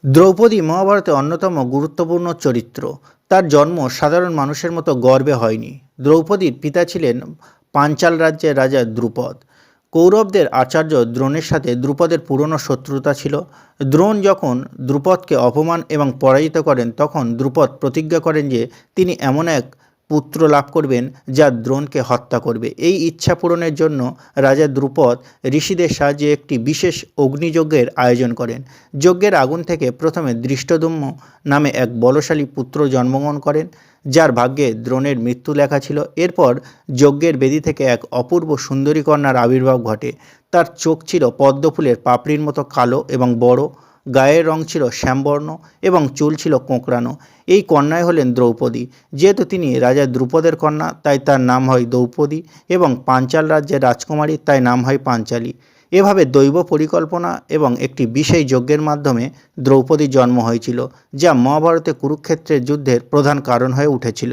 দ্রৌপদী মহাভারতে অন্যতম গুরুত্বপূর্ণ চরিত্র। তার জন্ম সাধারণ মানুষের মতো গর্ভে হয়নি। দ্রৌপদীর পিতা ছিলেন পাঞ্চাল রাজ্যের রাজা দ্রুপদ। কৌরবদের আচার্য দ্রোণের সাথে দ্রুপদের পুরনো শত্রুতা ছিল। দ্রোণ যখন দ্রুপদকে অপমান এবং পরাজিত করেন, তখন দ্রুপদ প্রতিজ্ঞা করেন যে তিনি এমন এক পুত্র লাভ করবেন যা দ্রোণকে হত্যা করবে। এই ইচ্ছা পূরণের জন্য রাজা দ্রুপদ ঋষিদের সাহায্যে একটি বিশেষ অগ্নিযজ্ঞের আয়োজন করেন। যজ্ঞের আগুন থেকে প্রথমে ধৃষ্টদ্যুম্ন নামে এক বলশালী পুত্র জন্মগ্রহণ করেন, যার ভাগ্যে দ্রোণের মৃত্যু লেখা ছিল। এরপর যজ্ঞের বেদি থেকে এক অপূর্ব সুন্দরী কন্যার আবির্ভাব ঘটে। তার চোখ ছিল পদ্মফুলের পাপড়ির মতো কালো এবং বড়, গায়ের রং ছিল শ্যামবর্ণ এবং চুল ছিল কোঁকড়ানো। এই কন্যাই হলেন দ্রৌপদী। যেহেতু তিনি রাজা দ্রুপদের কন্যা, তাই তার নাম হয় দ্রৌপদী, এবং পাঞ্চাল রাজ্যের রাজকুমারী, তাই নাম হয় পাঞ্চালী। এভাবে দৈব পরিকল্পনা এবং একটি বিশেষ যজ্ঞের মাধ্যমে দ্রৌপদীর জন্ম হয়েছিল, যা মহাভারতে কুরুক্ষেত্রের যুদ্ধের প্রধান কারণ হয়ে উঠেছিল।